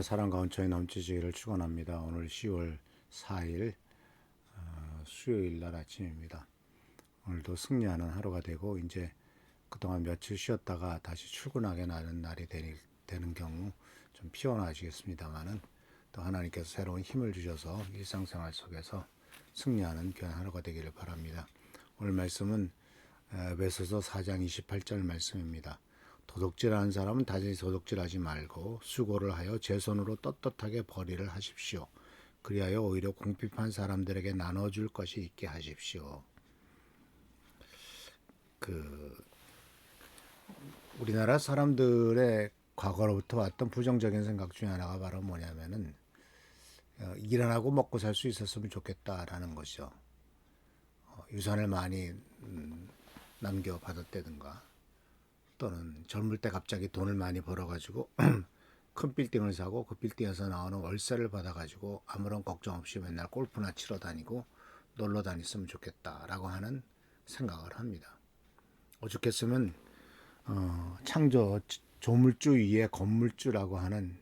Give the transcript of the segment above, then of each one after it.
사랑과 은총이 넘치시기를 축원합니다. 오늘 10월 4일 수요일 날 아침입니다. 오늘도 승리하는 하루가 되고 이제 그동안 며칠 쉬었다가 다시 출근하게 나는 날이 되는 경우 좀 피곤하시겠습니다만은 또 하나님께서 새로운 힘을 주셔서 일상생활 속에서 승리하는 귀한 하루가 되기를 바랍니다. 오늘 말씀은 에베소서 4장 28절 말씀입니다. 도둑질하는 사람은 다시 도둑질하지 말고 수고를 하여 제 손으로 떳떳하게 벌이를 하십시오. 그리하여 오히려 궁핍한 사람들에게 나눠줄 것이 있게 하십시오. 우리나라 사람들의 과거로부터 왔던 부정적인 생각 중에 하나가 바로 뭐냐면은 일 안 하고 먹고 살 수 있었으면 좋겠다라는 것이죠. 유산을 많이 남겨받았다든가 또는 젊을 때 갑자기 돈을 많이 벌어가지고 큰 빌딩을 사고 그 빌딩에서 나오는 월세를 받아가지고 아무런 걱정 없이 맨날 골프나 치러 다니고 놀러 다녔으면 좋겠다라고 하는 생각을 합니다. 오죽했으면 창조 조물주 위에 건물주라고 하는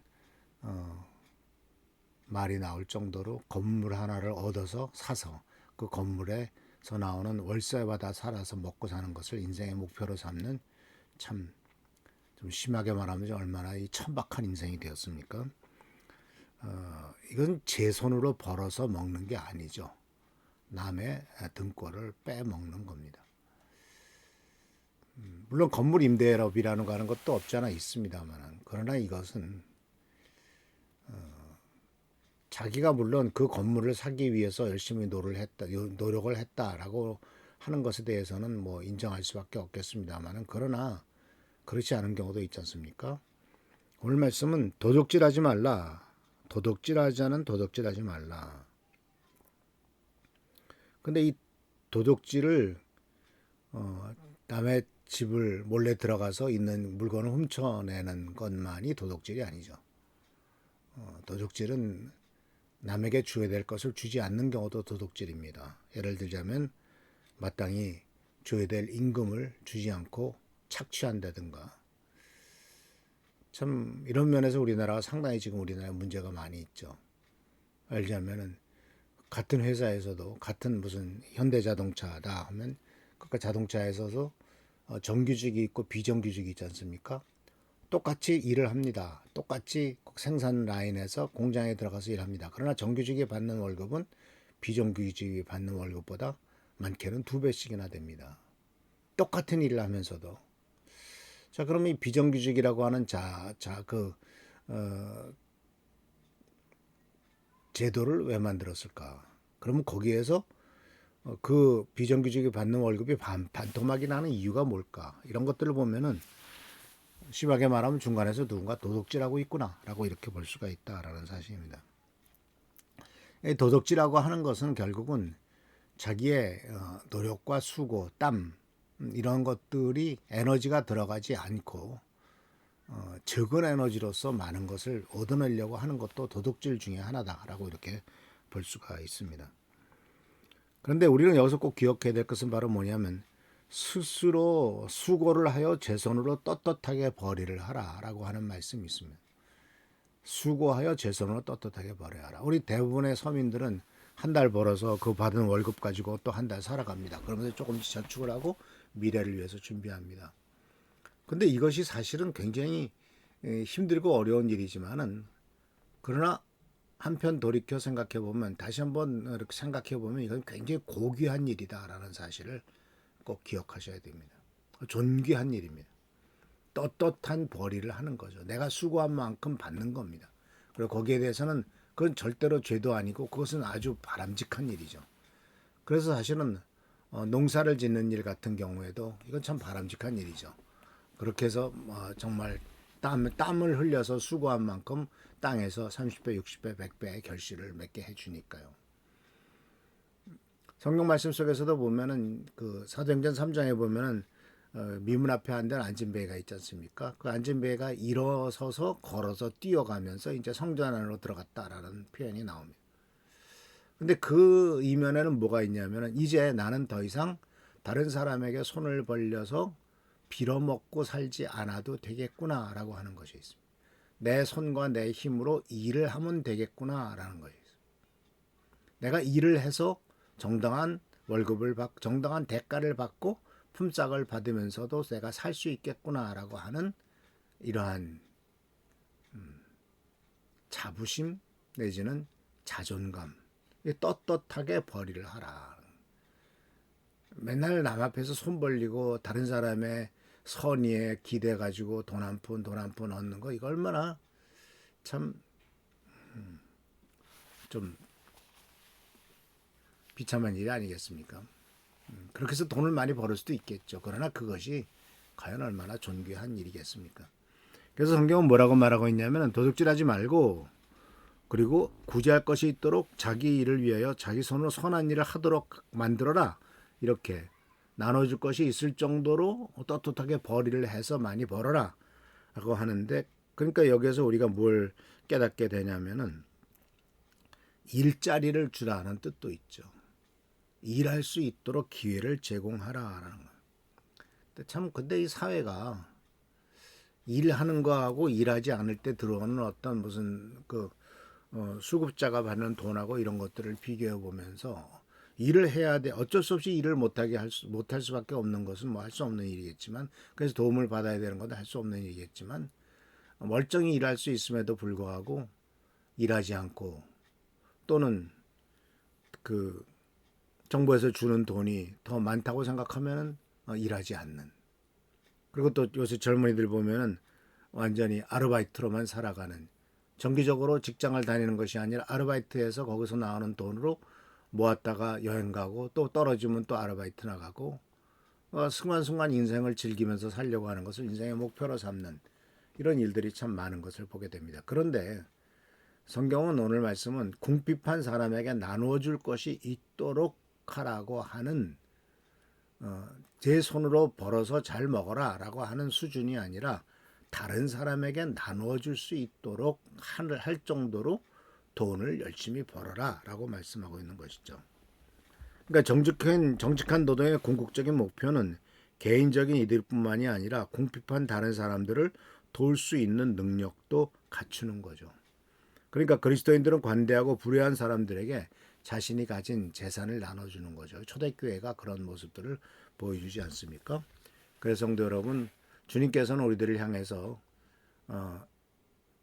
말이 나올 정도로 건물 하나를 얻어서 사서 그 건물에서 나오는 월세 받아 살아서 먹고 사는 것을 인생의 목표로 삼는 참 좀 심하게 말하면 얼마나 이 천박한 인생이 되었습니까? 이건 제 손으로 벌어서 먹는 게 아니죠. 남의 등골을 빼먹는 겁니다. 물론 건물 임대업이라는 거 하는 것도 없지 않아 있습니다만, 그러나 이것은 자기가 물론 그 건물을 사기 위해서 열심히 노력을 했다라고 하는 것에 대해서는 뭐 인정할 수밖에 없겠습니다만, 그러나 그렇지 않은 경우도 있지 않습니까? 오늘 말씀은 도둑질하지 말라. 도둑질하자는 도둑질하지 말라. 근데 이 도둑질을 남의 집을 몰래 들어가서 있는 물건을 훔쳐내는 것만이 도둑질이 아니죠. 도둑질은 남에게 줘야 될 것을 주지 않는 경우도 도둑질입니다. 예를 들자면 마땅히 줘야 될 임금을 주지 않고 착취한다든가. 참 이런 면에서 우리나라가 상당히 지금 우리나라에 문제가 많이 있죠. 알자면은 같은 회사에서도 같은 무슨 현대자동차다 하면 그 자동차에서도 정규직이 있고 비정규직이 있지 않습니까? 똑같이 일을 합니다. 똑같이 생산 라인에서 공장에 들어가서 일합니다. 그러나 정규직이 받는 월급은 비정규직이 받는 월급보다 많게는 2배씩이나 됩니다. 똑같은 일을 하면서도. 자, 그럼 이 비정규직이라고 하는 제도를 왜 만들었을까? 그러면 거기에서 그 비정규직이 받는 월급이 반토막이 나는 이유가 뭘까? 이런 것들을 보면은 심하게 말하면 중간에서 누군가 도둑질하고 있구나라고 이렇게 볼 수가 있다라는 사실입니다. 도둑질하고 하는 것은 결국은 자기의 노력과 수고, 땀 이런 것들이 에너지가 들어가지 않고 적은 에너지로서 많은 것을 얻어내려고 하는 것도 도둑질 중에 하나다라고 이렇게 볼 수가 있습니다. 그런데 우리는 여기서 꼭 기억해야 될 것은 바로 뭐냐면 스스로 수고를 하여 제 손으로 떳떳하게 벌이를 하라라고 하는 말씀이 있습니다. 수고하여 제 손으로 떳떳하게 벌여야 하라. 우리 대부분의 서민들은 한 달 벌어서 그 받은 월급 가지고 또 한 달 살아갑니다. 그러면서 조금씩 저축을 하고 미래를 위해서 준비합니다. 근데 이것이 사실은 굉장히 힘들고 어려운 일이지만은 그러나 한편 돌이켜 생각해 보면 다시 한번 이렇게 생각해 보면 이건 굉장히 고귀한 일이다라는 사실을 꼭 기억하셔야 됩니다. 존귀한 일입니다. 떳떳한 벌이를 하는 거죠. 내가 수고한 만큼 받는 겁니다. 그리고 거기에 대해서는 그건 절대로 죄도 아니고 그것은 아주 바람직한 일이죠. 그래서 사실은 농사를 짓는 일 같은 경우에도 이건 참 바람직한 일이죠. 그렇게 해서 정말 땀을 흘려서 수고한 만큼 땅에서 30배, 60배, 100배의 결실을 맺게 해주니까요. 성경 말씀 속에서도 보면은 그 사도행전 3장에 보면은 미문 앞에 앉은 안진뱅이가 있지 않습니까? 그 안진뱅이가 일어서서 걸어서 뛰어가면서 이제 성전 안으로 들어갔다라는 표현이 나옵니다. 근데 그 이면에는 뭐가 있냐면은 이제 나는 더 이상 다른 사람에게 손을 벌려서 빌어먹고 살지 않아도 되겠구나라고 하는 것이 있습니다. 내 손과 내 힘으로 일을 하면 되겠구나라는 거예요. 내가 일을 해서 정당한 월급을 받고 정당한 대가를 받고 품삯을 받으면서도 내가 살 수 있겠구나라고 하는 이러한 자부심 내지는 자존감, 떳떳하게 벌이를 하라. 맨날 남 앞에서 손 벌리고 다른 사람의 선의에 기대 가지고 돈 한 푼 얻는 거, 이거 얼마나 참 좀 비참한 일이 아니겠습니까? 그렇게 해서 돈을 많이 벌을 수도 있겠죠. 그러나 그것이 과연 얼마나 존귀한 일이겠습니까? 그래서 성경은 뭐라고 말하고 있냐면, 도둑질하지 말고, 그리고 구제할 것이 있도록 자기 일을 위하여 자기 손으로 선한 일을 하도록 만들어라. 이렇게 나눠줄 것이 있을 정도로 떳떳하게 벌이를 해서 많이 벌어라 라고 하는데, 그러니까 여기에서 우리가 뭘 깨닫게 되냐면은 일자리를 주라는 뜻도 있죠. 일할 수 있도록 기회를 제공하라라는 거예요. 근데 이 사회가 일하는 거하고 일하지 않을 때 들어오는 어떤 무슨 수급자가 받는 돈하고 이런 것들을 비교해 보면서, 일을 해야 돼. 어쩔 수 없이 일을 못할 수밖에 없는 것은 뭐 할 수 없는 일이겠지만, 그래서 도움을 받아야 되는 것도 할 수 없는 일이겠지만, 멀쩡히 일할 수 있음에도 불구하고 일하지 않고, 또는 그 정부에서 주는 돈이 더 많다고 생각하면 일하지 않는. 그리고 또 요새 젊은이들 보면은 완전히 아르바이트로만 살아가는, 정기적으로 직장을 다니는 것이 아니라 아르바이트해서 거기서 나오는 돈으로 모았다가 여행 가고, 또 떨어지면 또 아르바이트 나가고, 순간순간 인생을 즐기면서 살려고 하는 것을 인생의 목표로 삼는 이런 일들이 참 많은 것을 보게 됩니다. 그런데 성경은, 오늘 말씀은 궁핍한 사람에게 나누어 줄 것이 있도록 하라고 하는, 제 손으로 벌어서 잘 먹어라 라고 하는 수준이 아니라 다른 사람에게 나누어 줄 수 있도록 할 정도로 돈을 열심히 벌어라 라고 말씀하고 있는 것이죠. 그러니까 정직한 노동의 궁극적인 목표는 개인적인 이득뿐만이 아니라 궁핍한 다른 사람들을 도울 수 있는 능력도 갖추는 거죠. 그러니까 그리스도인들은 관대하고 불의한 사람들에게 자신이 가진 재산을 나눠주는 거죠. 초대교회가 그런 모습들을 보여주지 않습니까? 그래서 성도 여러분, 주님께서는 우리들을 향해서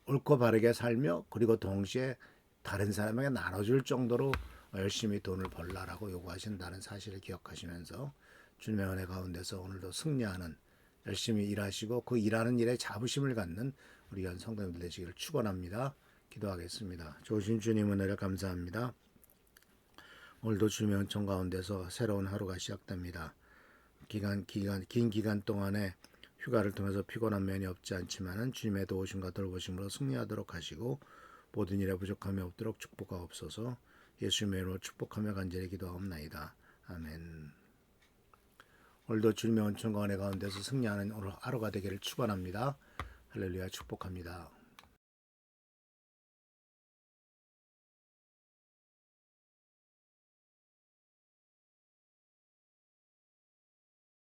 옳고 바르게 살며, 그리고 동시에 다른 사람에게 나눠줄 정도로 열심히 돈을 벌라라고 요구하신다는 사실을 기억하시면서, 주님의 은혜 가운데서 오늘도 승리하는, 열심히 일하시고 그 일하는 일에 자부심을 갖는 우리 현 성도님들 되시기를 축원합니다. 기도하겠습니다. 좋으신 주님 은혜를 감사합니다. 오늘도 주님의 은총 가운데서 새로운 하루가 시작됩니다. 긴 기간 동안에 휴가를 통해서 피곤한 면이 없지 않지만은 주님의 도우심과 돌보심으로 승리하도록 하시고, 모든 일에 부족함이 없도록 축복하옵소서. 예수님의 이름으로 축복하며 간절히 기도하옵나이다. 아멘. 오늘도 주님의 은총과 은혜 가운데서 승리하는 오늘 하루가 되기를 축원합니다. 할렐루야, 축복합니다.